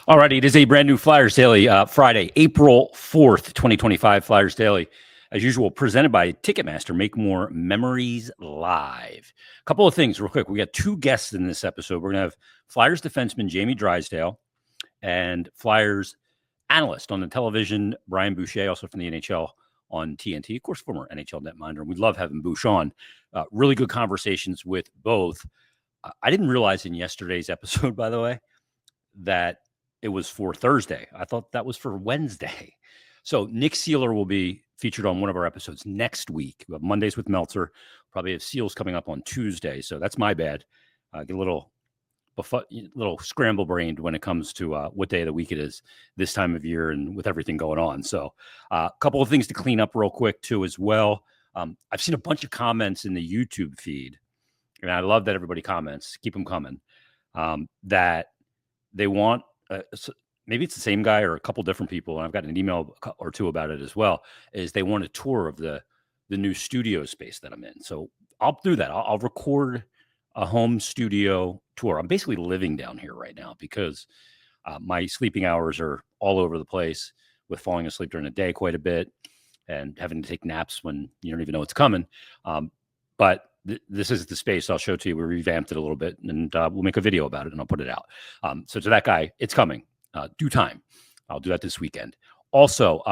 Alrighty, it is a brand new Flyers Daily, Friday, April 4th, 2025. Flyers Daily, as usual, presented by Ticketmaster. Make more memories live. A couple of things real quick. We got two guests in this episode. We're going to have Flyers defenseman Jamie Drysdale and Flyers analyst on the television, Brian Boucher, also from the NHL on TNT, of course, former NHL netminder. We love having Boucher on. Really good conversations with both. I didn't realize in yesterday's episode, by the way, that it was for Thursday. I thought that was for Wednesday. So Nick Seeler will be featured on one of our episodes next week. We have Mondays with Meltzer. Probably have Seals coming up on Tuesday. So that's my bad. Get a little scramble brained when it comes to what day of the week it is this time of year and with everything going on. So a couple of things to clean up real quick too as well. I've seen a bunch of comments in the YouTube feed, and I love that everybody comments. Keep them coming. That they want maybe it's the same guy or a couple different people, and I've got an email or two about it as well, is they want a tour of the new studio space that I'm in. So I'll do that. I'll record a home studio tour. I'm basically living down here right now because my sleeping hours are all over the place with falling asleep during the day quite a bit and having to take naps when you don't even know what's coming. But this is the space I'll show to you. We revamped it a little bit, and we'll make a video about it, and I'll put it out. So to that guy, it's coming. Due time. I'll do that this weekend. Also,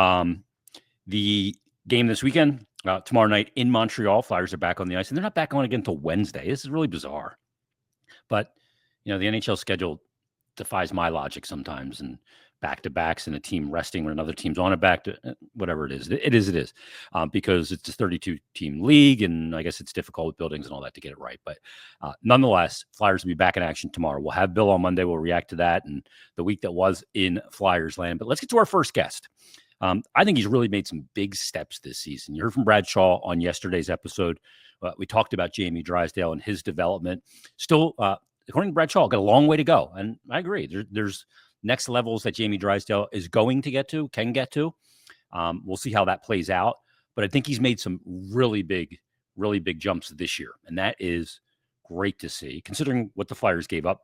the game this weekend, tomorrow night in Montreal, Flyers are back on the ice, and they're not back on again until Wednesday. This is really bizarre. But, the NHL schedule defies my logic sometimes, and back-to-backs and a team resting when another team's on a back to whatever it is. It is because it's a 32-team league, and I guess it's difficult with buildings and all that to get it right. But nonetheless, Flyers will be back in action tomorrow. We'll have Bill on Monday. We'll react to that and the week that was in Flyers land. But let's get to our first guest. I think he's really made some big steps this season. You heard from Brad Shaw on yesterday's episode. We talked about Jamie Drysdale and his development. Still, according to Brad Shaw, got a long way to go. And I agree. There's next levels that Jamie Drysdale is going to get to, can get to. We'll see how that plays out. But I think he's made some really big jumps this year. And that is great to see, considering what the Flyers gave up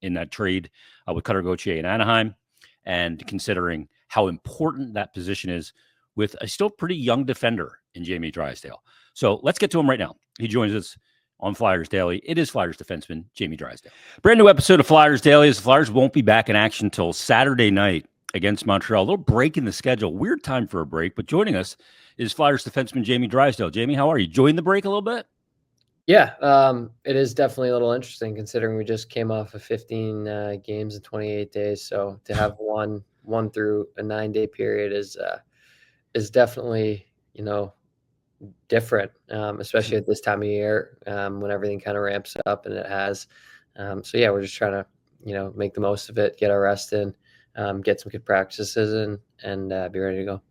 in that trade with Cutter Gauthier in Anaheim, and considering how important that position is with a still pretty young defender in Jamie Drysdale. So let's get to him right now. He joins us on Flyers Daily. It is Flyers defenseman Jamie Drysdale. Brand new episode of Flyers Daily. As the Flyers won't be back in action until Saturday night against Montreal. A little break in the schedule. Weird time for a break, but joining us is Flyers defenseman Jamie Drysdale. Jamie, how are you? Enjoying the break a little bit? Yeah, it is definitely a little interesting considering we just came off of 15 games in 28 days. So to have one through a 9-day period is definitely, different, especially at this time of year when everything kind of ramps up, and it has. So yeah, we're just trying to, make the most of it, get our rest in, get some good practices and be ready to go.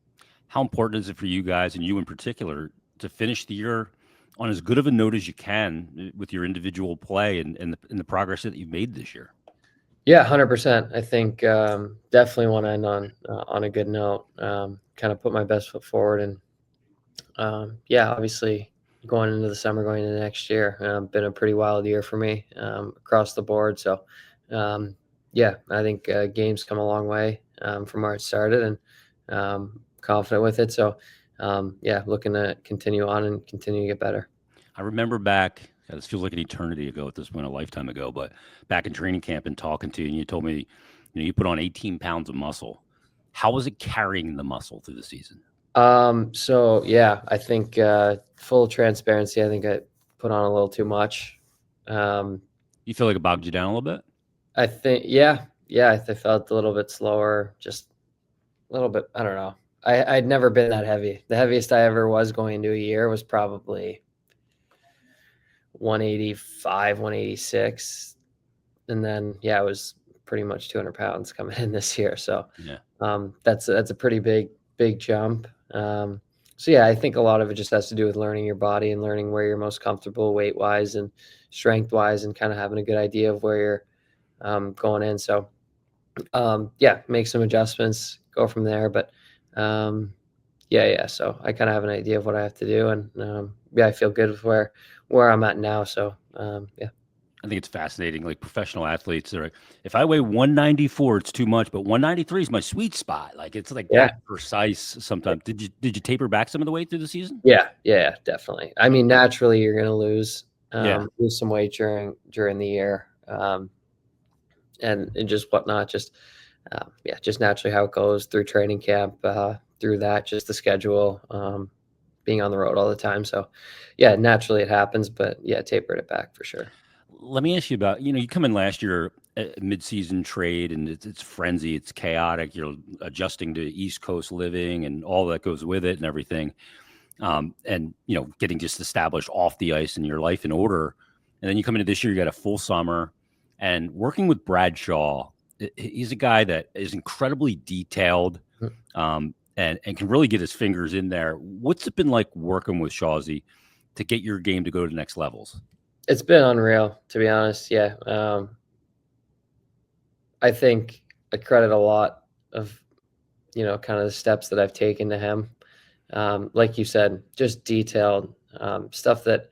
How important is it for you guys, and you in particular, to finish the year on as good of a note as you can with your individual play and the progress that you've made this year? Yeah, 100%. I think definitely want to end on a good note. Kind of put my best foot forward, and obviously going into the summer, going into next year, been a pretty wild year for me across the board. So I think games come a long way from where it started, and confident with it. So looking to continue on and continue to get better. I remember back, this feels like an eternity ago at this point, a lifetime ago, but back in training camp and talking to you, and you told me, you put on 18 pounds of muscle. How was it carrying the muscle through the season? I think full transparency, I think I put on a little too much. You feel like it bogged you down a little bit? I think, I felt a little bit slower, just a little bit. I don't know. I'd never been that heavy. The heaviest I ever was going into a year was probably 185, 186. And then, it was pretty much 200 pounds coming in this year. So that's a pretty big jump. I think a lot of it just has to do with learning your body and learning where you're most comfortable weight wise and strength wise, and kind of having a good idea of where you're going in. So make some adjustments, go from there. But so I kind of have an idea of what I have to do, and I feel good with where I'm at now. So I think it's fascinating. Like professional athletes are like, if I weigh 194, it's too much, but 193 is my sweet spot. Like it's like Yeah. that precise sometimes. Did you taper back some of the weight through the season? Yeah, definitely. I mean, naturally you're gonna lose Yeah. some weight during the year. And just whatnot, just just naturally how it goes through training camp, through that, just the schedule, being on the road all the time. So yeah, naturally it happens, but yeah, tapered it back for sure. Let me ask you about, you come in last year, mid-season trade, and it's frenzy, it's chaotic. You're adjusting to East Coast living and all that goes with it and everything. And getting just established off the ice and your life in order. And then you come into this year, you got a full summer and working with Bradshaw. He's a guy that is incredibly detailed, and can really get his fingers in there. What's it been like working with Shawsy to get your game to go to the next levels? It's been unreal, to be honest. Yeah. I think I credit a lot of, kind of the steps that I've taken to him. Like you said, just detailed stuff that,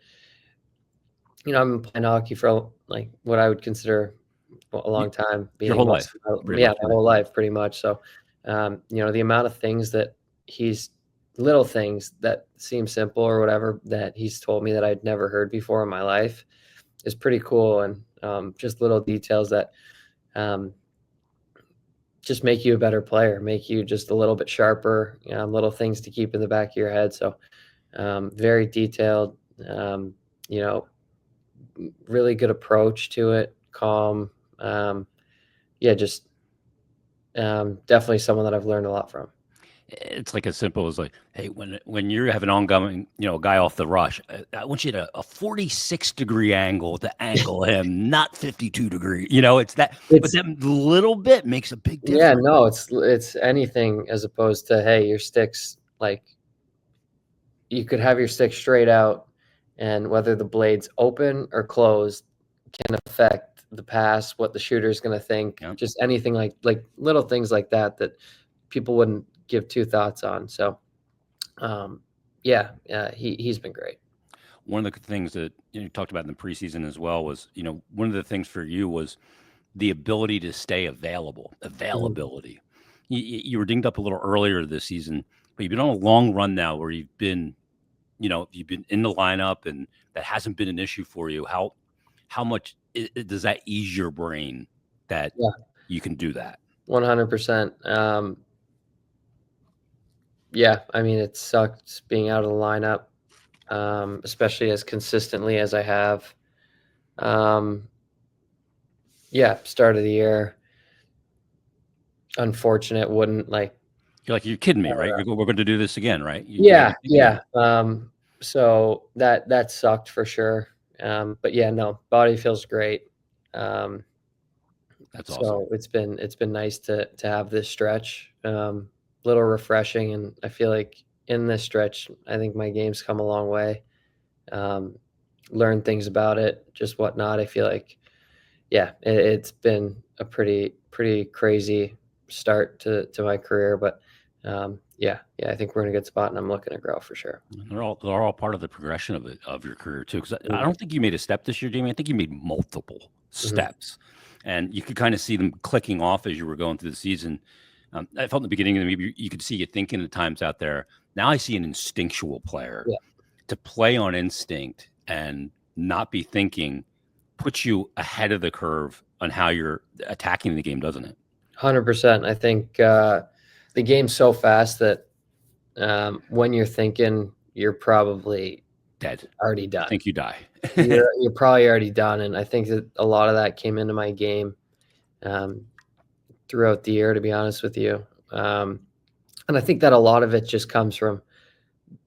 I've been playing hockey for like what I would consider a long time, Your being whole life, my whole life, pretty much. So, the amount of things that little things that seem simple or whatever that he's told me that I'd never heard before in my life is pretty cool. And just little details that just make you a better player, make you just a little bit sharper, little things to keep in the back of your head. So very detailed, you know, really good approach to it, calm. Just definitely someone that I've learned a lot from. It's like as simple as like, hey, when you have an ongoing, guy off the rush, I want you to a 46-degree angle to angle him, not 52-degree. It's that, but that little bit makes a big difference. Yeah, no, it's anything as opposed to, hey, your stick's like, you could have your stick straight out, and whether the blade's open or closed can affect the pass, what the shooter's going to think, just anything like little things like that people wouldn't give two thoughts on. So, he's been great. One of the things that you talked about in the preseason as well was, one of the things for you was the ability to stay availability. You were dinged up a little earlier this season, but you've been on a long run now where you've been in the lineup, and that hasn't been an issue for you. How much does that ease your brain that you can do that? 100%. Yeah, I mean, it sucks being out of the lineup, especially as consistently as I have. Start of the year, unfortunate, wouldn't like. You're like, you're kidding me, right? We're going to do this again, right? Yeah. So that sucked for sure. But yeah, no, body feels great. That's awesome. So it's been nice to have this stretch, little refreshing, and I feel like in this stretch, I think my game's come a long way. Learn things about it, just whatnot. I feel like, it's been a pretty crazy start to my career, but I think we're in a good spot, and I'm looking to grow for sure. They're all part of the progression of your career too. Because I don't think you made a step this year, Jamie. I think you made multiple steps, and you could kind of see them clicking off as you were going through the season. I felt in the beginning that maybe you could see you thinking at times out there. Now I see an instinctual player. To play on instinct and not be thinking puts you ahead of the curve on how you're attacking the game, doesn't it? 100%. I think the game's so fast that when you're thinking, you're probably dead, already done. I think you die. you're probably already done, and I think that a lot of that came into my game throughout the year, to be honest with you. And I think that a lot of it just comes from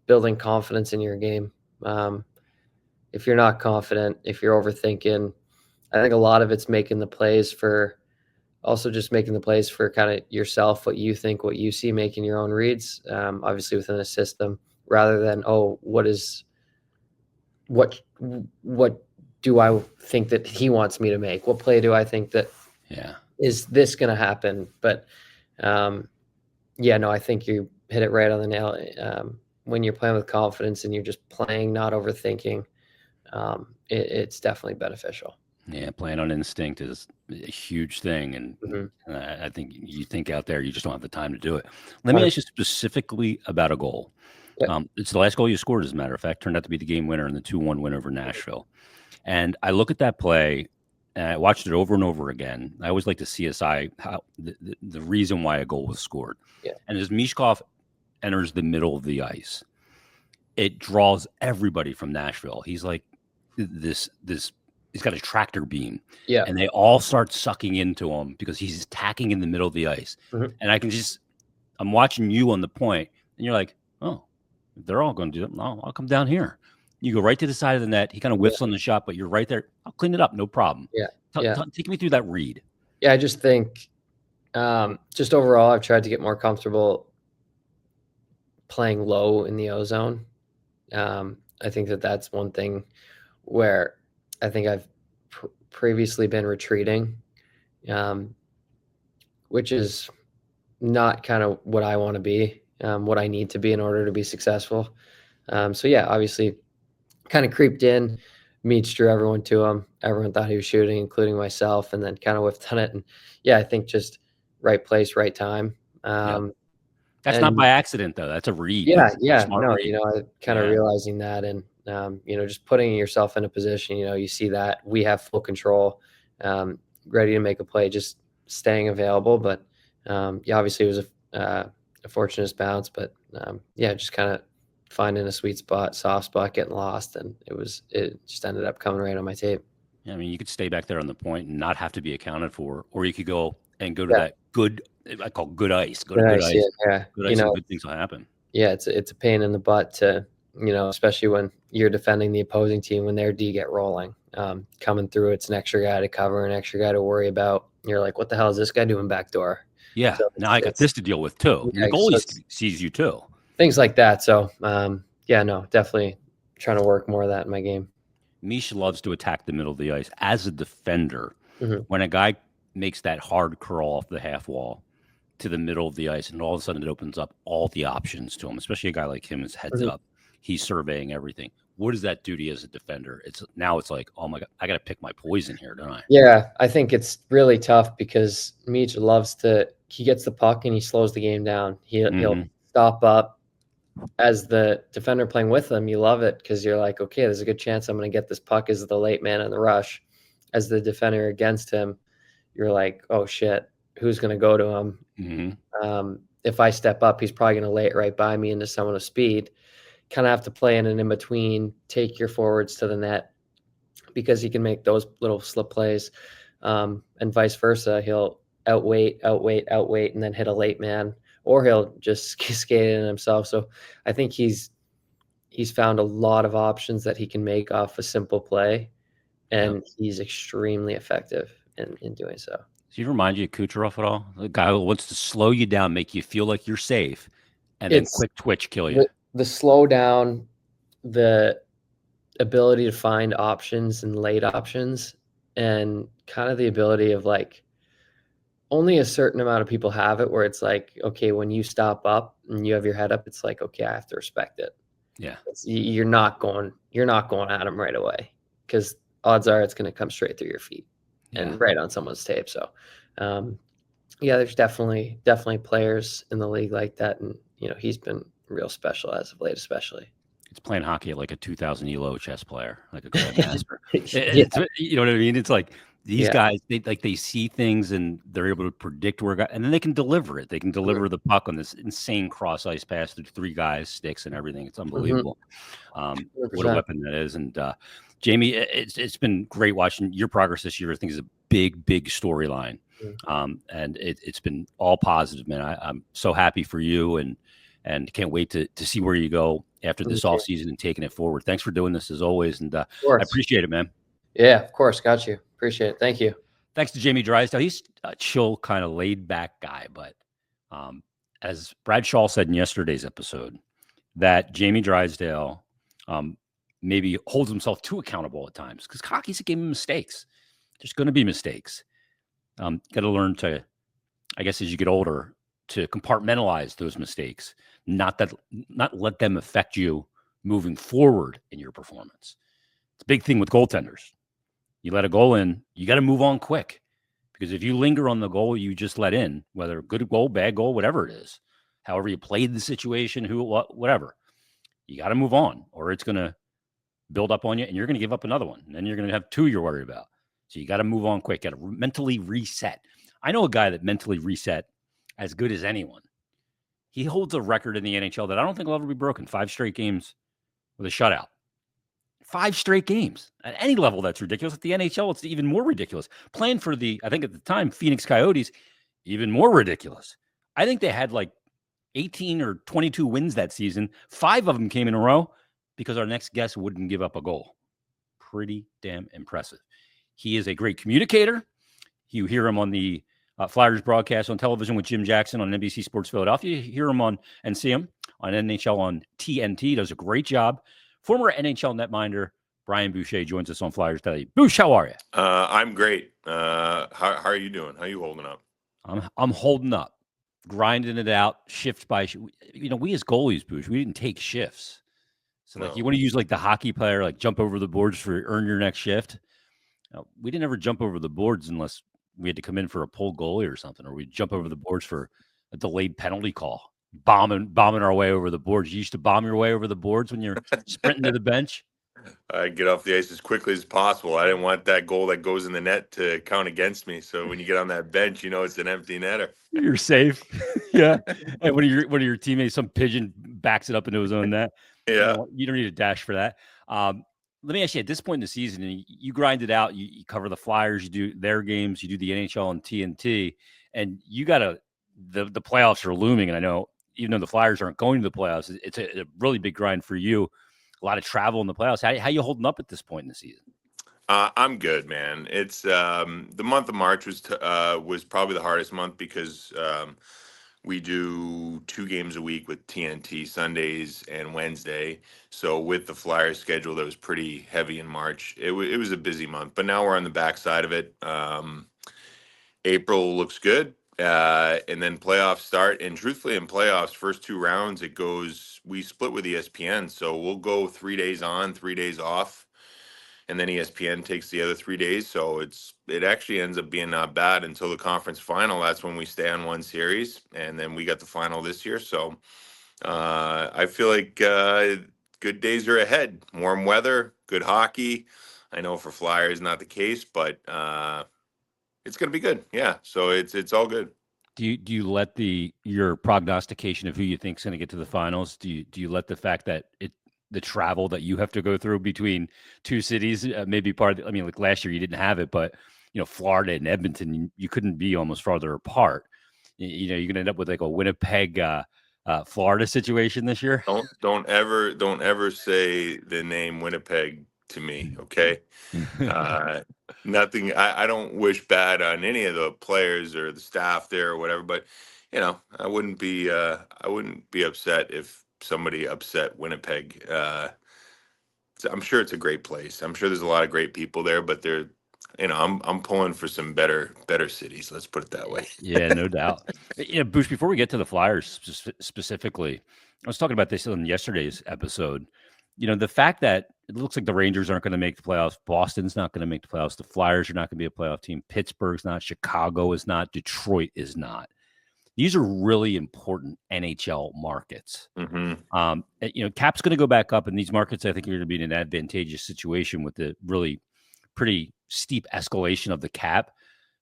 building confidence in your game. If you're not confident, if you're overthinking, I think a lot of it's making the plays for kind of yourself, what you think, what you see, making your own reads, obviously within a system, rather than, what do I think that he wants me to make? What play do I think that is this going to happen? But I think you hit it right on the nail. When you're playing with confidence and you're just playing, not overthinking, it's definitely beneficial. Yeah, playing on instinct is a huge thing, and Mm-hmm. I think you think out there, you just don't have the time to do it. Let me ask you 100%. specifically about a goal. Yeah. It's the last goal you scored, as a matter of fact, turned out to be the game winner in the 2-1 win over Nashville. And I look at that play, and I watched it over and over again. I always like to CSI how the reason why a goal was scored. Yeah. And as Mishkov enters the middle of the ice, it draws everybody from Nashville. He's like this. He's got a tractor beam, Yeah. and they all start sucking into him because he's attacking in the middle of the ice. Mm-hmm. And I'm watching you on the point, and you're like, oh, if they're all going to do it, I'll come down here. You go right to the side of the net. He kind of whiffs on the shot, but you're right there. I'll clean it up, no problem. Yeah. Take me through that read. Yeah, I just think, just overall, I've tried to get more comfortable playing low in the ozone. I think that's one thing where I think I've previously been retreating, which is not kind of what I want to be, what I need to be in order to be successful. So yeah, obviously kind of creeped in. Meach drew everyone to him. Everyone thought he was shooting, including myself, and then kind of whiffed on it. And yeah, I think just right place, right time. That's not by accident, though. That's a read. Yeah, Read. I kind of realizing that, and just putting yourself in a position. You see that we have full control, ready to make a play, just staying available. But yeah, obviously it was a fortunate bounce, but yeah, just kind of finding a sweet spot, soft spot, getting lost, and it just ended up coming right on my tape. Yeah, I mean, you could stay back there on the point and not have to be accounted for, or you could go to that good, I call good ice. Go to good ice. Yeah. Good ice, and good things will happen. Yeah, it's a pain in the butt to, especially when you're defending the opposing team when their D get rolling. Coming through, it's an extra guy to cover, an extra guy to worry about. You're like, what the hell is this guy doing back door? Yeah, so now I got this to deal with too. Yeah, the goalie sees you too. Things like that. So, yeah, no, definitely trying to work more of that in my game. Mish loves to attack the middle of the ice. As a defender, Mm-hmm. when a guy makes that hard curl off the half wall to the middle of the ice, and all of a sudden it opens up all the options to him, especially a guy like him is heads up. He's surveying everything. What does that do to you as a defender? It's like, oh my God, I got to pick my poison here, don't I? Yeah, I think it's really tough because Meach he gets the puck and he slows the game down. He'll stop up. As the defender playing with him, you love it because you're like, okay, there's a good chance I'm going to get this puck as the late man in the rush. As the defender against him, you're like, oh shit, who's going to go to him? Mm-hmm. If I step up, he's probably going to lay it right by me into someone of speed. Kind of have to play in an in-between, take your forwards to the net because he can make those little slip plays, and vice versa. He'll outweight, and then hit a late man, or he'll just skate in himself. So I think he's found a lot of options that he can make off a simple play, and he's extremely effective in doing so. Does he remind you of Kucherov at all? The guy who wants to slow you down, make you feel like you're safe, and then quick twitch kill you. The slow down, the ability to find options and late options, and kind of the ability of like only a certain amount of people have it where it's like, okay, when you stop up and you have your head up, it's like, okay, I have to respect it. Yeah. You're not going at him right away because odds are it's going to come straight through your feet and right on someone's tape. So, yeah, there's definitely players in the league like that. And, he's been real special as of late, especially. It's playing hockey at like a 2,000 ELO chess player, like a grandmaster. You know what I mean? It's like these guys, they see things and they're able to predict where, and then they can deliver it. They can deliver the puck on this insane cross ice pass through three guys, sticks, and everything. It's unbelievable. What a weapon that is. And Jamie, it's been great watching your progress this year. I think it's a big storyline, and it's been all positive, man. I'm so happy for you and can't wait to see where you go after this off season and taking it forward. Thanks for doing this as always. And I appreciate it, man. Yeah, of course. Got you. Appreciate it. Thank you. Thanks to Jamie Drysdale. He's a chill, kind of laid back guy. But as Brad Shaw said in yesterday's episode, that Jamie Drysdale maybe holds himself too accountable at times because hockey's a game of mistakes. There's going to be mistakes. Got to learn to, I guess, as you get older, to compartmentalize those mistakes, not let them affect you moving forward in your performance. It's a big thing with goaltenders. You let a goal in, you got to move on quick. Because if you linger on the goal you just let in, whether good goal, bad goal, whatever it is, however you played the situation, whatever, you got to move on, or it's going to build up on you and you're going to give up another one. And then you're going to have two you're worried about. So you got to move on quick, got to mentally reset. I know a guy that mentally reset as good as anyone. He holds a record in the NHL that I don't think will ever be broken. 5 straight games with a shutout. 5 straight games. At any level, that's ridiculous. At the NHL, it's even more ridiculous. Playing for I think at the time, Phoenix Coyotes, even more ridiculous. I think they had like 18 or 22 wins that season. 5 of them came in a row because our next guest wouldn't give up a goal. Pretty damn impressive. He is a great communicator. You hear him on the Flyers broadcast on television with Jim Jackson on NBC Sports Philadelphia. You hear him on and see him on NHL on TNT. He does a great job. Former NHL netminder Brian Boucher joins us on Flyers Daily. Bouch, how are you? I'm great. How are you doing? How are you holding up? I'm holding up, grinding it out, shift by we as goalies, Bouch, we didn't take shifts. So like you want to use like the hockey player, like jump over the boards for earn your next shift. We didn't ever jump over the boards unless we had to come in for a pulled goalie or something, or we'd jump over the boards for a delayed penalty call, bombing our way over the boards. You used to bomb your way over the boards when you're sprinting to the bench? I get off the ice as quickly as possible. I didn't want that goal that goes in the net to count against me. So when you get on that bench, it's an empty netter. You're safe. Yeah. And one of your teammates, some pigeon backs it up into his own net. Yeah. You don't need a dash for that. Let me ask you, at this point in the season, you grind it out. You cover the Flyers, you do their games, you do the NHL on TNT, and you got the playoffs are looming. And I know even though the Flyers aren't going to the playoffs, it's a really big grind for you. A lot of travel in the playoffs. How you holding up at this point in the season? I'm good, man. It's the month of March was probably the hardest month because we do 2 games a week with TNT, Sundays and Wednesday. So with the Flyers schedule that was pretty heavy in March, it was a busy month. But now we're on the backside of it. April looks good. And then playoffs start. And truthfully, in playoffs, first 2 rounds, we split with ESPN. So we'll go 3 days on, 3 days off. And then ESPN takes the other 3 days. So it actually ends up being not bad until the conference final. That's when we stay on one series. And then we got the final this year. So I feel like good days are ahead. Warm weather, good hockey. I know for Flyers, not the case, but it's going to be good. Yeah. So it's all good. Do you let your prognostication of who you think is going to get to the finals? Do you let the fact that the travel that you have to go through between 2 cities, maybe part of like last year you didn't have it, but Florida and Edmonton, you couldn't be almost farther apart. You're going to end up with like a Winnipeg, Florida situation this year. Don't ever say the name Winnipeg to me. Okay. Nothing. I don't wish bad on any of the players or the staff there or whatever, but I wouldn't be upset if somebody upset Winnipeg. I'm sure it's a great place. I'm sure there's a lot of great people there, but I'm pulling for some better cities. Let's put it that way. Yeah, no doubt. Bouch, before we get to the Flyers specifically, I was talking about this on yesterday's episode. The fact that it looks like the Rangers aren't going to make the playoffs, Boston's not going to make the playoffs, the Flyers are not going to be a playoff team, Pittsburgh's not, Chicago is not, Detroit is not. These are really important NHL markets. Mm-hmm. Cap's going to go back up, and these markets, I think, are going to be in an advantageous situation with the really pretty steep escalation of the cap.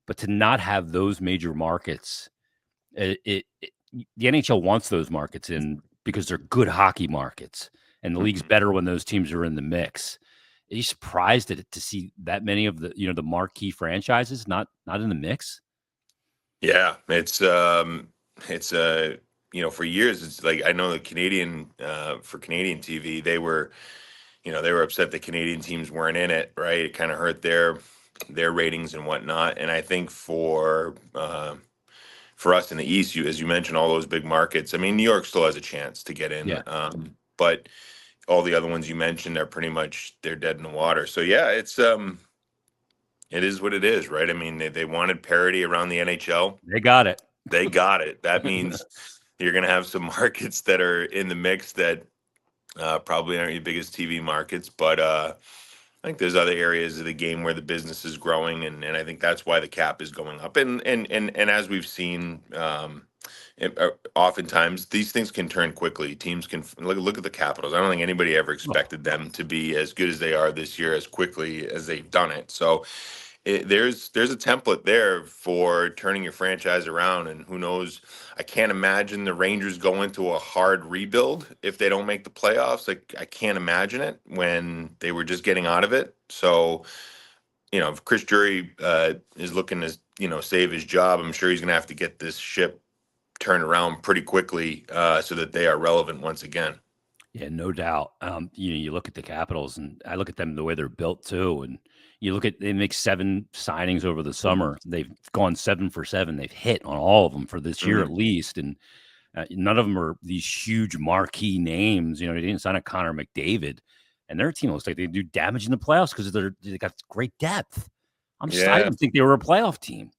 But to not have those major markets, the NHL wants those markets in because they're good hockey markets, and the league's better when those teams are in the mix. Are you surprised to see that many of the the marquee franchises not in the mix? Yeah, it's for years, it's like, I know the Canadian, for Canadian TV, they were upset that Canadian teams weren't in it, right? It kind of hurt their ratings and whatnot. And I think for us in the East, as you mentioned, all those big markets, I mean, New York still has a chance to get in. Yeah. But all the other ones you mentioned are pretty much, they're dead in the water. So yeah, it is what it is, right? I mean, they wanted parity around the NHL. They got it. That means you're going to have some markets that are in the mix that probably aren't your biggest TV markets, but I think there's other areas of the game where the business is growing, and I think that's why the cap is going up. And as we've seen, oftentimes these things can turn quickly. Teams can look at the Capitals. I don't think anybody ever expected them to be as good as they are this year as quickly as they've done it. So there's a template there for turning your franchise around, and who knows? I can't imagine the Rangers go into a hard rebuild if they don't make the playoffs. Like, I can't imagine it when they were just getting out of it. So, if Chris Drury is looking to save his job, I'm sure he's going to have to get this ship turned around pretty quickly so that they are relevant once again. Yeah, no doubt. You look at the Capitals, and I look at them the way they're built too, and you look at they make 7 signings over the summer. They've gone 7 for 7. They've hit on all of them for this year at least, and none of them are these huge marquee names. They didn't sign a Connor McDavid, and their team looks like they do damage in the playoffs because they got great depth. I didn't think they were a playoff team.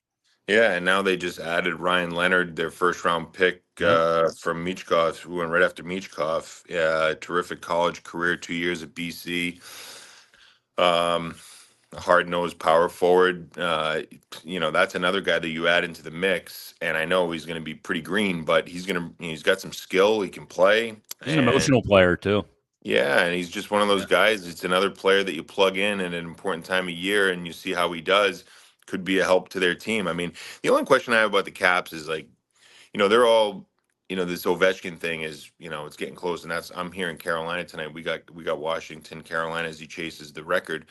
Yeah, and now they just added Ryan Leonard, their first-round pick from Michkov, who went right after Michkov. Terrific college career, 2 years at BC. A hard-nosed power forward. That's another guy that you add into the mix, and I know he's going to be pretty green, but he's got some skill. He can play. He's an emotional player too. Yeah, and he's just one of those guys. It's another player that you plug in at an important time of year, and you see how he does. Could be a help to their team. I mean, the only question I have about the Caps is they're all, this Ovechkin thing is, it's getting close, and I'm here in Carolina tonight. We got Washington, Carolina as he chases the record.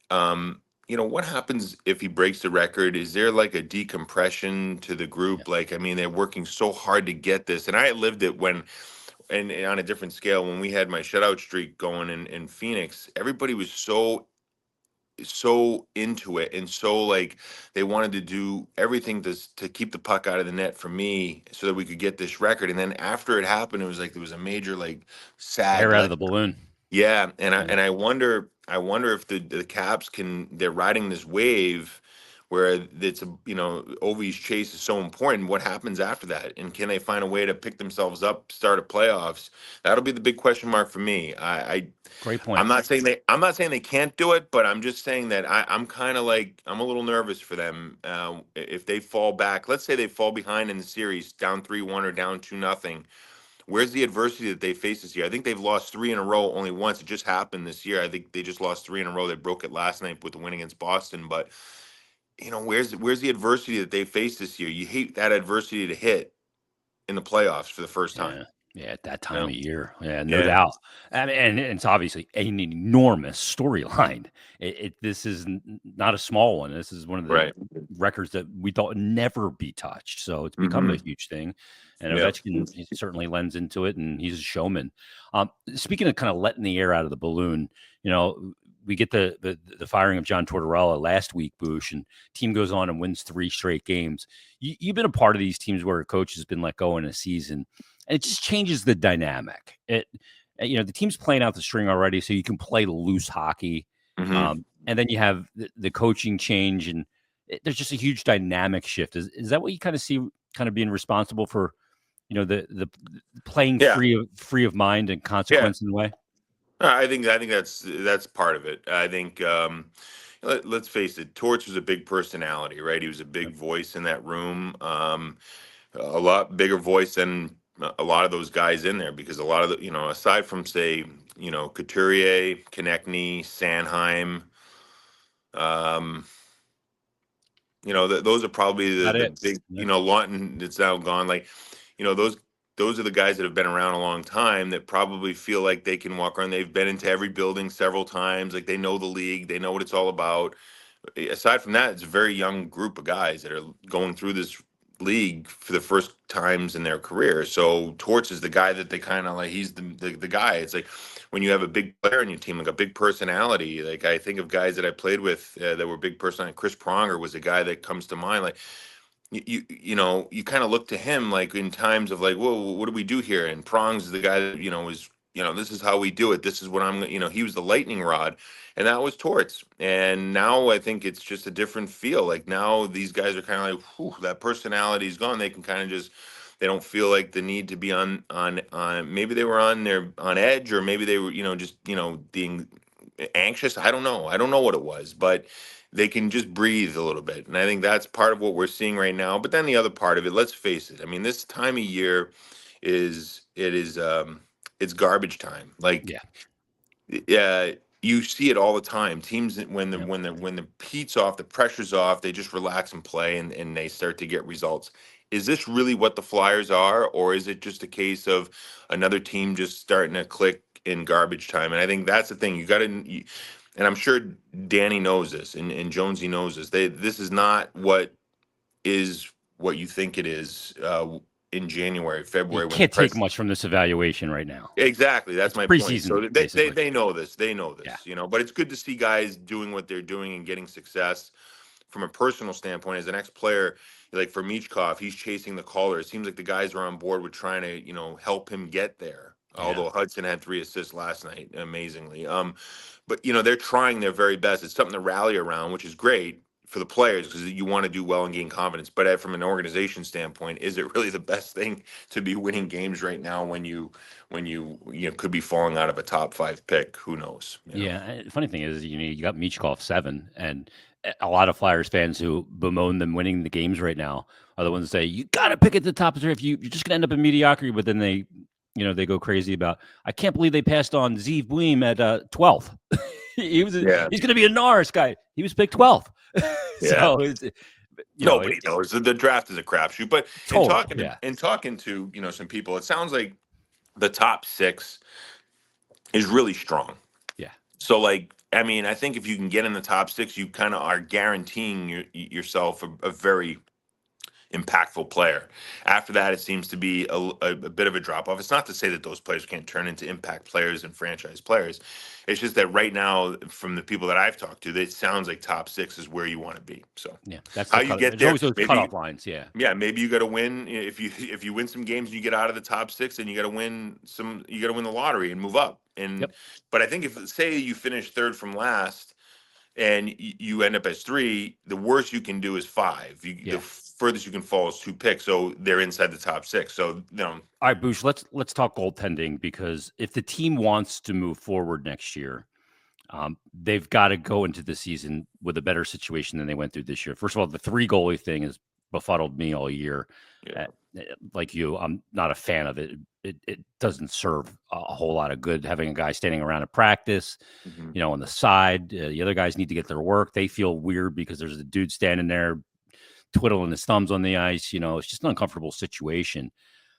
What happens if he breaks the record? Is there like a decompression to the group? They're working so hard to get this, and I lived it when. And on a different scale, when we had my shutout streak going in Phoenix, everybody was so into it, and so they wanted to do everything to keep the puck out of the net for me so that we could get this record. And then after it happened, it was like there was a major sad hair out of the balloon. Yeah, and I wonder if the Caps they're riding this wave where it's Ovi's chase is so important. What happens after that, and can they find a way to pick themselves up, start a playoffs? That'll be the big question mark for me. Great point. I'm not saying they can't do it, but I'm just saying that I'm kind of I'm a little nervous for them if they fall back. Let's say they fall behind in the series, down 3-1 or down 2-0. Where's the adversity that they face this year? I think they've lost 3 in a row only once. It just happened this year. I think they just lost 3 in a row. They broke it last night with the win against Boston, but. Where's the adversity that they face this year? You hate that adversity to hit in the playoffs for the first time. Yeah, at that time of year. Yeah, no doubt. And it's obviously an enormous storyline. This is not a small one. This is one of the records that we thought would never be touched. So it's become a huge thing. And Ovechkin certainly lends into it, and he's a showman. Speaking of kind of letting the air out of the balloon, we get the firing of John Tortorella last week, Bouch, and team goes on and wins 3 straight games. You've been a part of these teams where a coach has been let go in a season, and it just changes the dynamic. The team's playing out the string already, so you can play loose hockey. And then you have the coaching change, and there's just a huge dynamic shift. Is that what you kind of see, kind of being responsible for, the playing free of mind and consequence in a way? I think that's part of it. I think let's face it, Torch was a big personality, right? He was a big voice in that room, a lot bigger voice than a lot of those guys in there, because a lot of the aside from say Couturier, Konechny, Sanheim, those are probably the big Lawton that's now gone. Those are the guys that have been around a long time that probably feel like they can walk around. They've been into every building several times. They know the league. They know what it's all about. Aside from that, it's a very young group of guys that are going through this league for the first times in their career. So Torch is the guy that they kind of he's the guy. It's like when you have a big player in your team, like a big personality. I think of guys that I played with that were big personality. Chris Pronger was a guy that comes to mind. You kind of look to him in times of whoa, what do we do here? And Prongs is the guy that was this is how we do it. This is what I'm he was the lightning rod, and that was Torts. And now I think it's just a different feel. Now these guys are kind of whew, that personality's gone. They can kind of they don't feel like the need to be on maybe they were on edge, or maybe they were just being anxious. I don't know. I don't know what it was, but they can just breathe a little bit. And I think that's part of what we're seeing right now. But then the other part of it, let's face it. I mean, this time of year it's garbage time. Like, Yeah. you see it all the time. Teams when the Yep. when the heat's off, the pressure's off, they just relax and play, and they start to get results. Is this really what the Flyers are, or is it just a case of another team just starting to click in garbage time? And I think that's the thing. You got to, and I'm sure Danny knows this, and Jonesy knows this. This is not what you think it is in January, February, You when the can't take press. much from this evaluation right now. Exactly, that's It's my point. preseason, So they basically. know this. They know this, Yeah. But it's good to see guys doing what they're doing and getting success. From a personal standpoint, as an ex-player, like for Michkov, he's chasing the caller. It seems like the guys are on board with trying to, help him get there. Yeah. Although Hudson had 3 assists last night, amazingly. But they're trying their very best. It's something to rally around, which is great for the players because you want to do well and gain confidence. But from an organization standpoint, is it really the best thing to be winning games right now when you could be falling out of a top 5 pick? Who knows? Yeah. The funny thing is, you got Michkov 7, and a lot of Flyers fans who bemoan them winning the games right now are the ones that say, you got to pick at the top 3 if you're just going to end up in mediocrity. But then they go crazy about, I can't believe they passed on Zeev Buim at 12th. He's going to be a Norris guy. He was picked 12th. So nobody knows. The draft is a crapshoot. But in talking to some people, it sounds like the top 6 is really strong. Yeah. So I think if you can get in the top 6, you kind of are guaranteeing yourself a very impactful player. After that, it seems to be a bit of a drop off. It's not to say that those players can't turn into impact players and franchise players. It's just that right now, from the people that I've talked to, it sounds like top 6 is where you want to be. So that's how you get there. Always those cutoff lines. Yeah. Yeah. Maybe you got to win. If you win some games and you get out of the top 6, then you got to win the lottery and move up. But I think if, say, you finish 3rd from last, and you end up as 3, the worst you can do is 5. The furthest you can fall is 2 picks, so they're inside the top 6. So All right, Bouch, let's talk goaltending, because if the team wants to move forward next year, they've got to go into the season with a better situation than they went through this year. First of all, the 3 goalie thing has befuddled me all year. Yeah. Like you, I'm not a fan of it. It doesn't serve a whole lot of good having a guy standing around at practice, on the side. The other guys need to get their work. They feel weird because there's a dude standing there twiddling his thumbs on the ice. It's just an uncomfortable situation.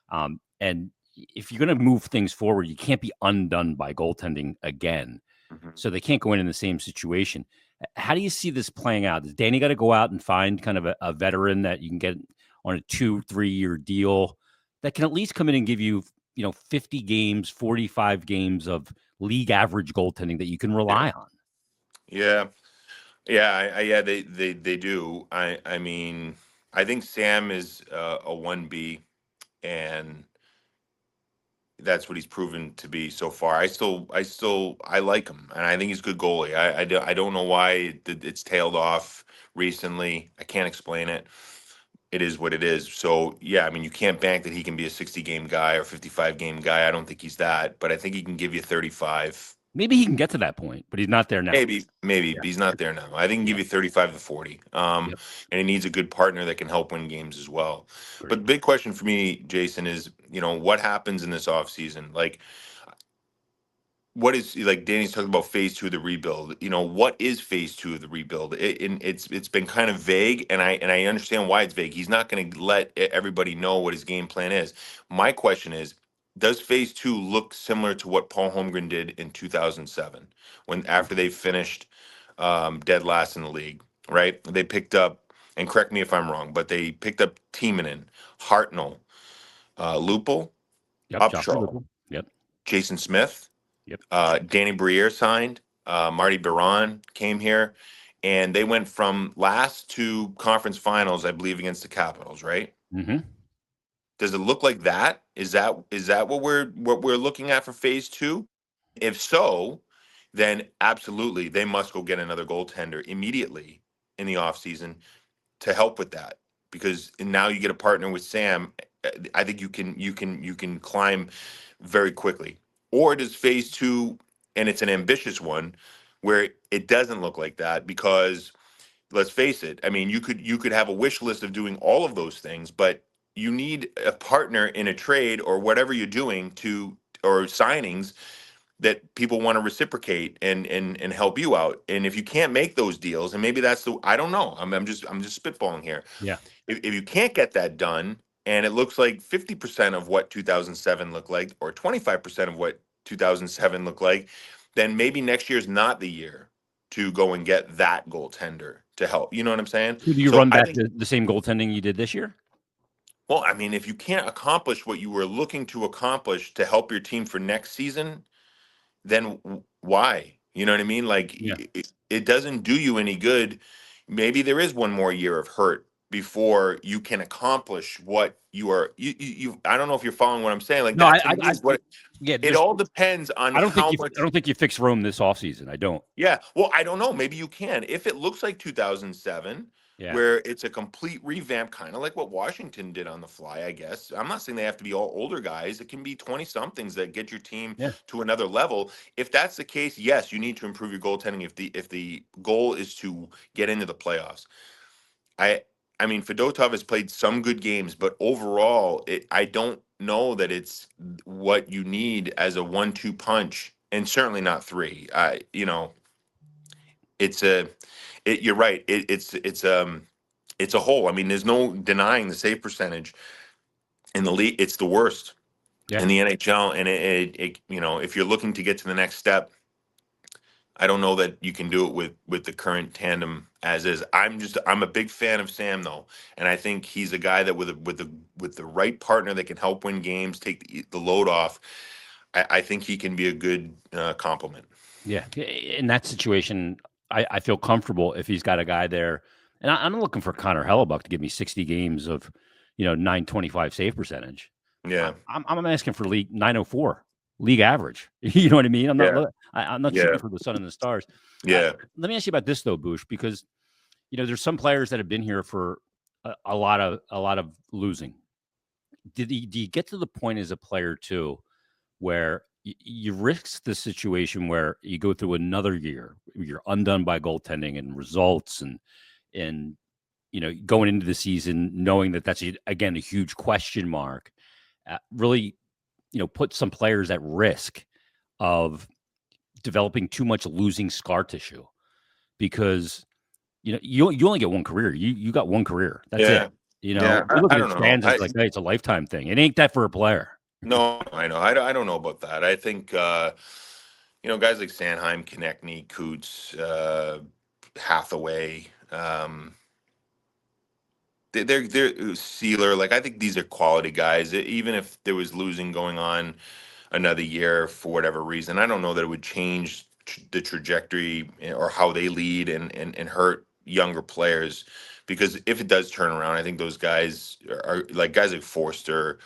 And if you're going to move things forward, you can't be undone by goaltending again. So they can't go in the same situation. How do you see this playing out? Does Danny got to go out and find kind of a veteran that you can get on a 2-3 year deal that can at least come in and give you, 50 games, 45 games of league average goaltending that you can rely on? Yeah. They do. I mean, I think Sam is a 1B, and that's what he's proven to be so far. I like him, and I think he's a good goalie. I don't know why it's tailed off recently. I can't explain it. It is what it is. So yeah, I mean, you can't bank that he can be a 60-game guy or 55-game guy. I don't think he's that, but I think he can give you 35. Maybe he can get to that point, but he's not there now. Maybe but he's not there now. I think he can give you 35 to 40. And he needs a good partner that can help win games as well. Great. But the big question for me, Jason, is, what happens in this offseason? Like, what is, like Danny's talking about phase 2 of the rebuild? What is phase 2 of the rebuild? It's been kind of vague, and I understand why it's vague. He's not going to let everybody know what his game plan is. My question is, does phase 2 look similar to what Paul Holmgren did in 2007, after they finished dead last in the league? Right? They picked up, and correct me if I'm wrong, but they picked up Timonen, Hartnell, Lupul, Upshaw, Jason Smith. Danny Briere signed. Marty Biron came here, and they went from last to conference finals, I believe, against the Capitals. Right? Mm-hmm. Does it look like that? Is that what we're looking at for phase 2? If so, then absolutely they must go get another goaltender immediately in the offseason to help with that, because now you get a partner with Sam. I think you can climb very quickly. Or does phase 2, and it's an ambitious one, where it doesn't look like that, because let's face it, I mean, you could have a wish list of doing all of those things, but you need a partner in a trade or whatever you're doing or signings that people want to reciprocate and help you out. And if you can't make those deals, and maybe that's I don't know. I'm just spitballing here. Yeah. If you can't get that done, and it looks like 50% of what 2007 looked like, or 25% of what 2007 looked like, then maybe next year's not the year to go and get that goaltender to help. You know what I'm saying? So do you run back the same goaltending you did this year? Well, I mean, if you can't accomplish what you were looking to accomplish to help your team for next season, then why? You know what I mean? Like, it doesn't do you any good. Maybe there is one more year of hurt before you can accomplish what you are. You I don't know if you're following what I'm saying. Like, no, it all depends on I don't how much. I don't think you fix Rome this offseason. I don't. Yeah. Well, I don't know. Maybe you can. If it looks like 2007, where it's a complete revamp, kind of like what Washington did on the fly, I guess. I'm not saying they have to be all older guys. It can be 20-somethings that get your team to another level. If that's the case, yes, you need to improve your goaltending if the goal is to get into the playoffs. I mean, Fedotov has played some good games, but overall, I don't know that it's what you need as a 1-2 punch, and certainly not 3. You're right. It's a hole. I mean, there's no denying the save percentage in the league. It's the worst in the NHL, and if you're looking to get to the next step, I don't know that you can do it with the current tandem as is. I'm a big fan of Sam, though, and I think he's a guy that with the right partner that can help win games, take the load off. I think he can be a good complement. Yeah, in that situation, I feel comfortable if he's got a guy there, and I'm looking for Connor Hellebuck to give me 60 games of, 925 save percentage. Yeah, I'm asking for league 904 league average. You know what I mean? I'm not shooting for the sun and the stars. Yeah. Let me ask you about this though, Bouch, because there's some players that have been here for a lot of losing. Do you get to the point as a player too, where you risk the situation where you go through another year, you're undone by goaltending and results, and going into the season knowing that that's again a huge question mark, really put some players at risk of developing too much losing scar tissue, because you only get one career. You got one career. That's it. We look at fans, it's like, hey, it's a lifetime thing. It ain't that for a player. No, I know. I don't know about that. I think guys like Sanheim, Konechny, Coots, Hathaway, they're Sealer. Like, I think these are quality guys. Even if there was losing going on another year for whatever reason, I don't know that it would change the trajectory or how they lead and hurt younger players. Because if it does turn around, I think those guys are like guys like Forster,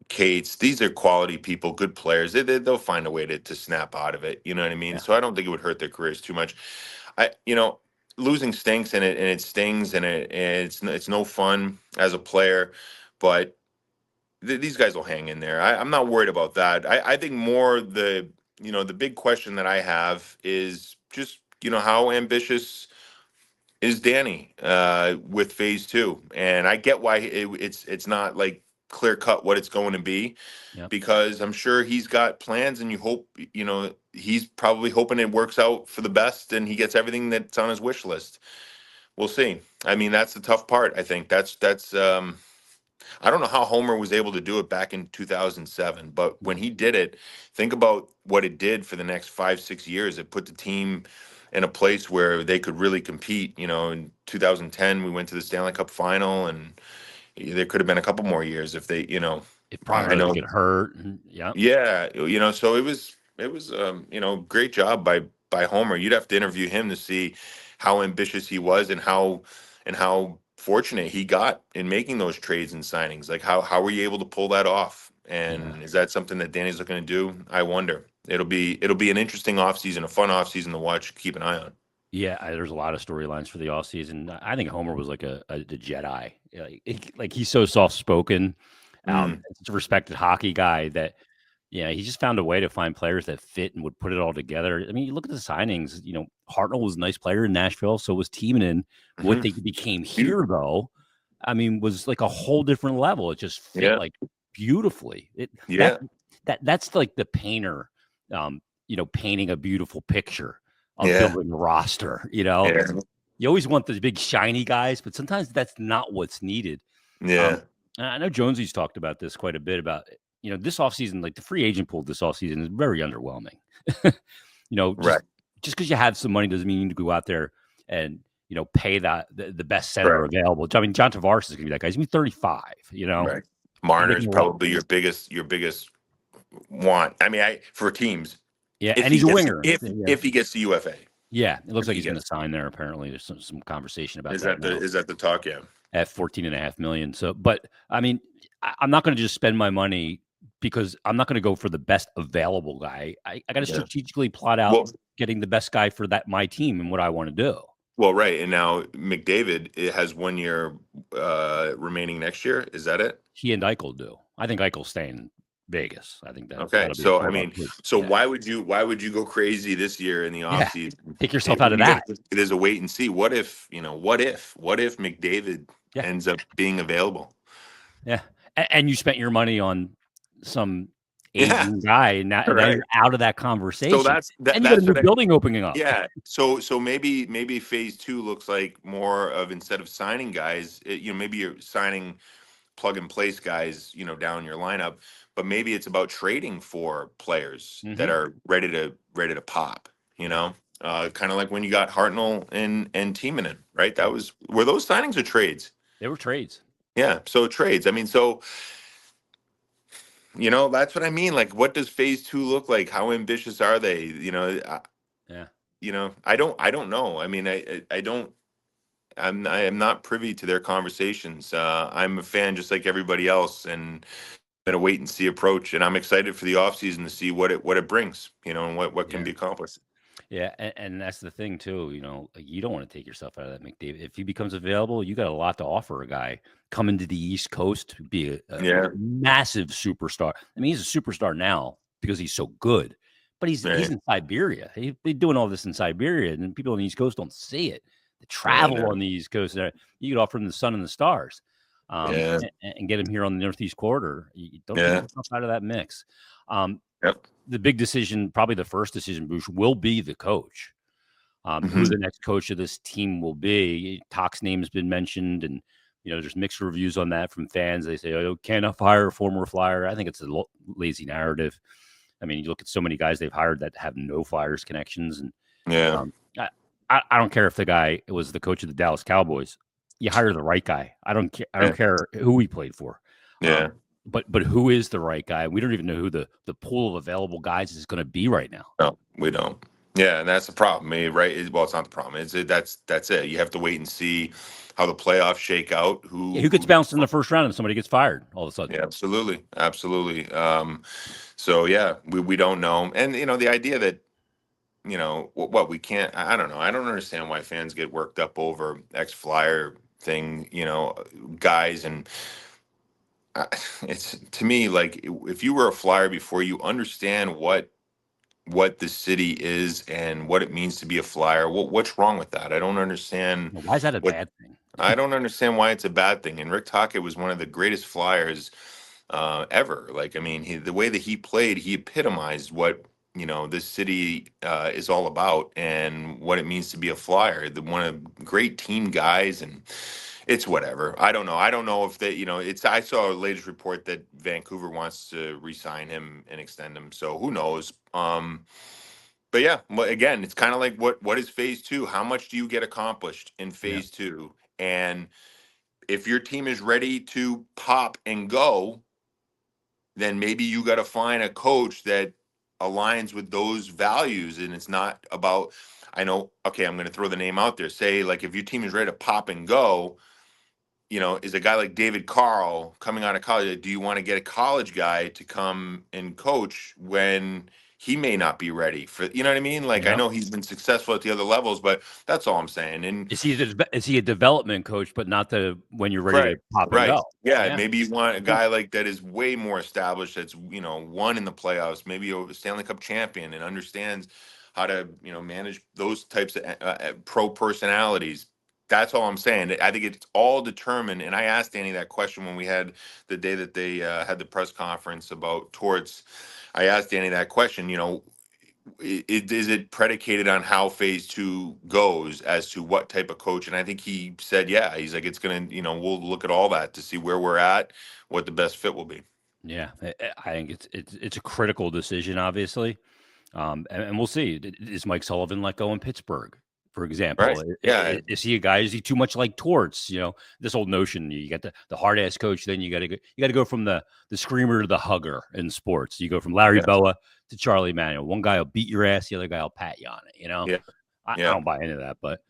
Cates. These are quality people, good players. They'll find a way to snap out of it. You know what I mean? So I don't think it would hurt their careers too much. Losing stinks, and it stings, and it's no fun as a player. But these guys will hang in there. I'm not worried about that. I think more the big question that I have is just how ambitious is Danny with phase 2, and I get why it's not like clear cut what it's going to be, because I'm sure he's got plans, and you hope he's probably hoping it works out for the best and he gets everything that's on his wish list. We'll see. I mean, that's the tough part. I think that's I don't know how Homer was able to do it back in 2007, but when he did it, think about what it did for the next 5-6 years. It put the team in a place where they could really compete. In 2010, we went to the Stanley Cup final, and there could have been a couple more years if they, if Pronger doesn't get hurt. So it was great job by Homer. You'd have to interview him to see how ambitious he was and how fortunate he got in making those trades and signings. Like, how were you able to pull that off? And is that something that Danny's looking to do? I wonder. It'll be an interesting offseason, a fun offseason to watch, keep an eye on. Yeah, there's a lot of storylines for the offseason. I think Homer was like a Jedi. Like he's so soft spoken, such a respected hockey guy that Yeah, he just found a way to find players that fit and would put it all together. I mean, you look at the signings. Hartnell was a nice player in Nashville, so was Timonen. What they became here, though, I mean, was like a whole different level. It just fit like beautifully. That's like the painter, painting a beautiful picture of building a roster. You always want the big shiny guys, but sometimes that's not what's needed. Yeah. I know Jonesy's talked about this quite a bit about, this offseason, like the free agent pool this offseason is very underwhelming. Just because you have some money doesn't mean you need to go out there and, pay the best center available. I mean, John Tavares is going to be that guy. He's going to be 35, Right. Marner's probably your biggest want. I mean, for teams. Yeah, and he's a winger. If he gets the UFA. Yeah, it looks like he's going to sign there. Apparently, there's some conversation about that. Is that the talk? Yeah. At $14.5 million. So, but I mean, I'm not going to just spend my money because I'm not going to go for the best available guy. I got to strategically plot out getting the best guy for my team and what I want to do. Well, right. And now McDavid, it has 1 year remaining next year. Is that it? He and Eichel do. I think Eichel's staying in Vegas. I think that. Okay. So I mean, why would you go crazy this year in the offseason? Take yourself out of that. It is a wait and see. What if McDavid ends up being available? Yeah. And you spent your money on some Asian guy, and now you're out of that conversation. So that's and you got a new building opening up. Yeah. So maybe phase 2 looks like more of, instead of signing guys, maybe you're signing plug and place guys, down your lineup, but maybe it's about trading for players that are ready to pop. Kind of like when you got Hartnell and Timonen, right? Were those signings or trades? They were trades. Yeah. So trades. I mean, so, that's what I mean. Like, what does phase 2 look like? How ambitious are they? I don't know. I mean, I am not privy to their conversations. I'm a fan just like everybody else, and been a wait and see approach. And I'm excited for the offseason to see what it brings, and what can be accomplished. Yeah, and that's the thing too. You don't want to take yourself out of that McDavid. If he becomes available, you got a lot to offer a guy coming to the East Coast to be a massive superstar. I mean, he's a superstar now because he's so good, but he's in Siberia. He's been doing all this in Siberia, and people on the East Coast don't see it. The travel on the East Coast, you could offer him the sun and the stars, and get him here on the Northeast Corridor. You don't take yourself out of that mix. The big decision, probably the first decision, Bush, will be the coach. Who the next coach of this team will be. Talk's name has been mentioned, and there's mixed reviews on that from fans. They say, "Oh, can't hire a former Flyer." I think it's a lazy narrative. I mean, you look at so many guys they've hired that have no Flyers connections, and I don't care if the guy was the coach of the Dallas Cowboys. You hire the right guy. I don't care. I don't care who he played for. But who is the right guy? We don't even know who the pool of available guys is going to be right now. No, we don't. Yeah, and that's the problem, right? Well, it's not the problem. That's it. You have to wait and see how the playoffs shake out. Who gets bounced in the first round and somebody gets fired all of a sudden? Yeah, absolutely. So yeah, we don't know. And the idea that what we can't. I don't know. I don't understand why fans get worked up over ex-Flyer thing. Guys and. It's, to me, like, if you were a Flyer before, you understand what the city is and what it means to be a Flyer. What's wrong with that? I don't understand. Why is that a bad thing? I don't understand why it's a bad thing. And Rick Tocchet was one of the greatest Flyers ever. Like, I mean, the way that he played, he epitomized what this city is all about and what it means to be a Flyer. One of great team guys, and it's whatever. I don't know. I don't know if they, I saw a latest report that Vancouver wants to re-sign him and extend him. So who knows? But yeah, again, it's kind of like what is phase 2? How much do you get accomplished in phase 2? And if your team is ready to pop and go, then maybe you got to find a coach that aligns with those values. And it's not about, I'm going to throw the name out there. Say, like, if your team is ready to pop and go, is a guy like David Carl coming out of college, do you want to get a college guy to come and coach when he may not be ready for, you know what I mean? Like, I know he's been successful at the other levels, but that's all I'm saying. And is he a development coach, but not when you're ready to pop and go? Yeah, maybe you want a guy like that is way more established, that's, won in the playoffs, maybe a Stanley Cup champion, and understands how to, manage those types of pro personalities. That's all I'm saying. I think it's all determined. And I asked Danny that question when we had the day that they had the press conference about Torts. I asked Danny that question, is it predicated on how phase 2 goes as to what type of coach? And I think he said, yeah, he's like, it's going to, we'll look at all that to see where we're at, what the best fit will be. Yeah. I think it's a critical decision, obviously. And we'll see. Is Mike Sullivan let go in Pittsburgh, for example? Right. Yeah. Is he a guy? Is he too much like Torts? This old notion, you got the hard ass coach, then you got to go from the screamer to the hugger in sports. You go from Larry Boa to Charlie Manuel. One guy will beat your ass, the other guy will pat you on it. Yeah. I don't buy into that, but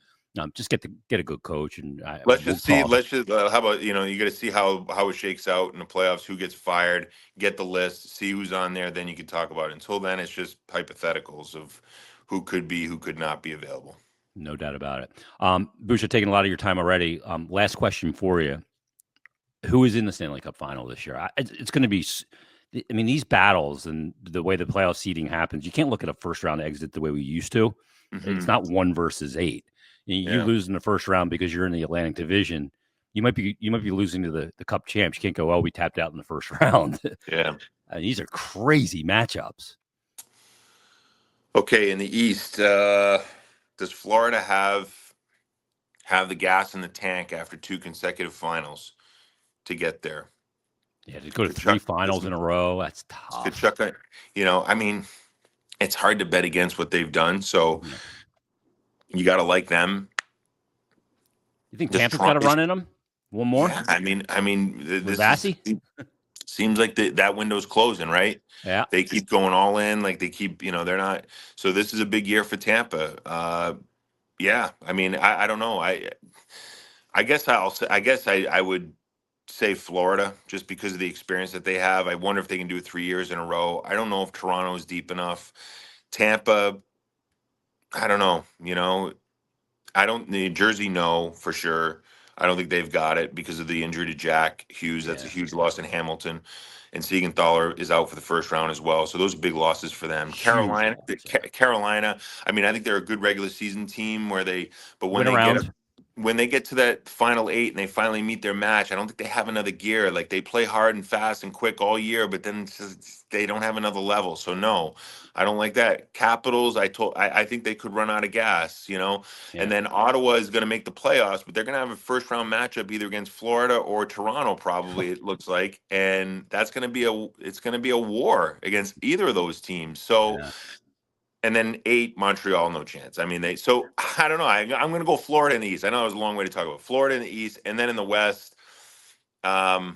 just get a good coach, and let's just see. Let's just how about you got to see how it shakes out in the playoffs. Who gets fired? Get the list. See who's on there. Then you can talk about it. Until then, it's just hypotheticals of who could be, who could not be available. No doubt about it. Boucher, taking a lot of your time already. Last question for you: who is in the Stanley Cup final this year? It's going to be. I mean, these battles and the way the playoff seeding happens, you can't look at a first round exit the way we used to. Mm-hmm. It's not 1 versus 8. You lose in the first round because you're in the Atlantic Division. You might be losing to the Cup champs. You can't go, we tapped out in the first round. Yeah, these are crazy matchups. Okay, in the East, does Florida have the gas in the tank after 2 consecutive finals to get there? Yeah, to go to 3 finals in a row, that's tough. Kachuk, I mean, it's hard to bet against what they've done. So you got to like them. You think Tampa's got a run in them? One more? Yeah, I mean, this seems like that window's closing, right? Yeah. They keep going all in, like they keep, they're not. So this is a big year for Tampa. Yeah, I mean, I don't know. I guess I would say Florida, just because of the experience that they have. I wonder if they can do it 3 years in a row. I don't know if Toronto is deep enough. Tampa, I don't know. New Jersey, no, for sure. I don't think they've got it because of the injury to Jack Hughes. That's a huge loss in Hamilton. And Siegenthaler is out for the first round as well. So those are big losses for them. Carolina, I mean, I think they're a good regular season team but when they get to that final 8 and they finally meet their match, I don't think they have another gear. Like, they play hard and fast and quick all year, but then they don't have another level. So no, I don't like that. Capitals, I think they could run out of gas, And then Ottawa is going to make the playoffs, but they're going to have a first round matchup either against Florida or Toronto, probably, it looks like, and that's going to be a war against either of those teams. So. Yeah. And then 8, Montreal, no chance. I mean, so I don't know. I'm going to go Florida in the East. I know it was a long way to talk about Florida in the East, and then in the West. Boy,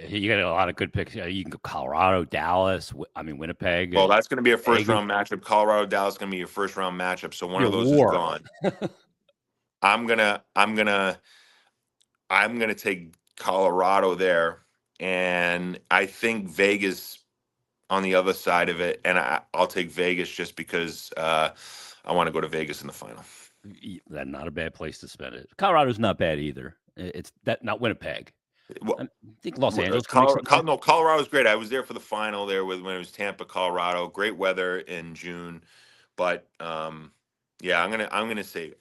you got a lot of good picks. You can go Colorado, Dallas. Winnipeg. Well, that's going to be a first round matchup. Colorado, Dallas is going to be your first round matchup. So one of those is gone. I'm gonna take Colorado there, and I think Vegas on the other side of it, and I'll take Vegas just because I want to go to Vegas in the final. That's not a bad place to spend it. Colorado's not bad either. It's not Winnipeg. Well, I think Los Angeles. Colorado's great. I was there for the final there when it was Tampa, Colorado. Great weather in June, but yeah, I'm gonna say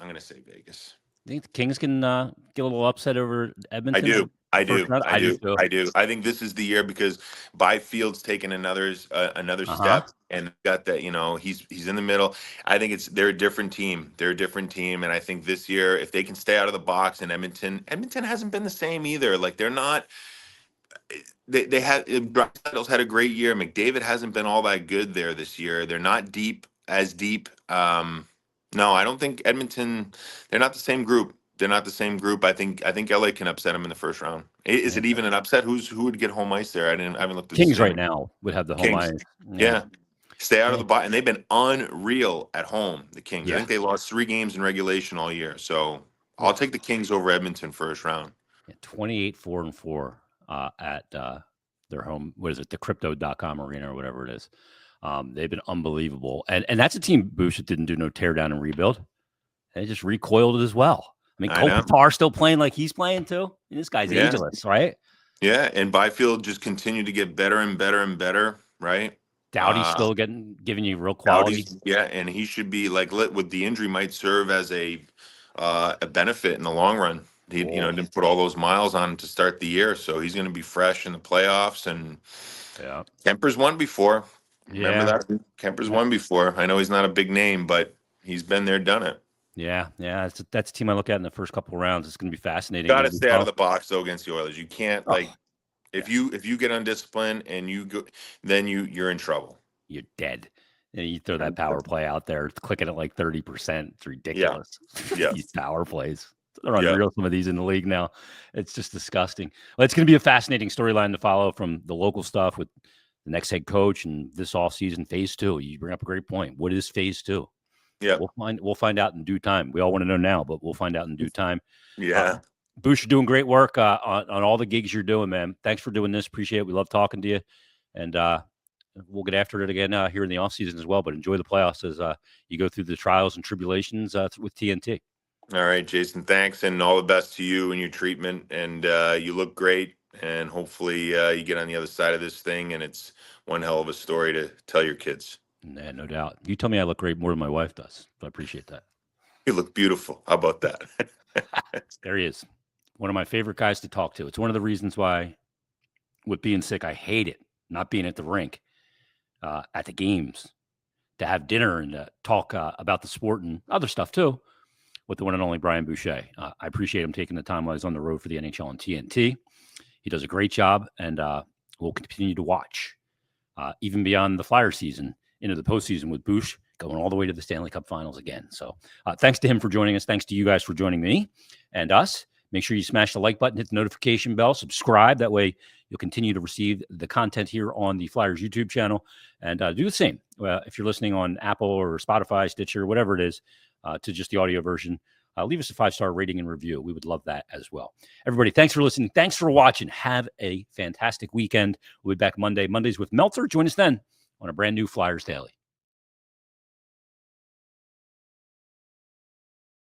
Vegas. You think the Kings can get a little upset over Edmonton? I do. I think this is the year because Byfield's taken another step and got that. He's in the middle. I think they're a different team. And I think this year, if they can stay out of the box, and Edmonton hasn't been the same either. Like, they're not. They had Drysdale's had a great year. McDavid hasn't been all that good there this year. They're not deep. No, I don't think Edmonton. They're not the same group. I think LA can upset them in the first round. Is it even an upset? Who would get home ice there? I haven't looked at Kings right now would have the home ice. Yeah. Stay out of the box, and they've been unreal at home. The Kings. I think they lost 3 games in regulation all year. So I'll take the Kings over Edmonton first round. 28-4-4 at their home. What is it? The Crypto.com arena or whatever it is. They've been unbelievable. And that's a team, Boosh, that didn't do no tear down and rebuild. They just recoiled it as well. I mean, Kopitar still playing like he's playing too. This guy's ageless, right? Yeah, and Byfield just continued to get better and better and better, right? Doughty's still giving you real quality. And he should be like with the injury might serve as a benefit in the long run. He didn't put all those miles on to start the year, so he's going to be fresh in the playoffs. And Kemper's won before. Remember that? Kemper's won before. I know he's not a big name, but he's been there, done it. Yeah. That's a team I look at in the first couple of rounds. It's going to be fascinating. Got to stay out of the box though against the Oilers. You can't if you get undisciplined and you go, then you're in trouble. You're dead. And you throw that power play out there, it's clicking at like 30%. It's ridiculous. Yeah. These power plays. They're unreal, some of these in the league now. It's just disgusting. Well, it's going to be a fascinating storyline to follow from the local stuff with the next head coach and this offseason, phase 2. You bring up a great point. What is phase 2? Yeah. We'll find out in due time. We all want to know now, but we'll find out in due time. Yeah. Boosh, you're doing great work on all the gigs you're doing, man. Thanks for doing this. Appreciate it. We love talking to you. And we'll get after it again here in the offseason as well. But enjoy the playoffs as you go through the trials and tribulations with TNT. All right, Jason, thanks. And all the best to you and your treatment. And you look great. And hopefully you get on the other side of this thing. And it's one hell of a story to tell your kids. Yeah, no doubt. You tell me I look great more than my wife does. So I appreciate that. You look beautiful. How about that? There he is. One of my favorite guys to talk to. It's one of the reasons why with being sick, I hate it. Not being at the rink, at the games, to have dinner and talk about the sport and other stuff too with the one and only Brian Boucher. I appreciate him taking the time while he's on the road for the NHL and TNT. He does a great job, and we'll continue to watch even beyond the Flyers season into the postseason with Boucher going all the way to the Stanley Cup Finals again. So thanks to him for joining us. Thanks to you guys for joining me and us. Make sure you smash the like button, hit the notification bell, subscribe. That way you'll continue to receive the content here on the Flyers YouTube channel. And do the same. If you're listening on Apple or Spotify, Stitcher, whatever it is, to just the audio version, leave us a 5-star rating and review. We would love that as well. Everybody, thanks for listening. Thanks for watching. Have a fantastic weekend. We'll be back Monday. Mondays with Meltzer. Join us then on a brand new Flyers Daily.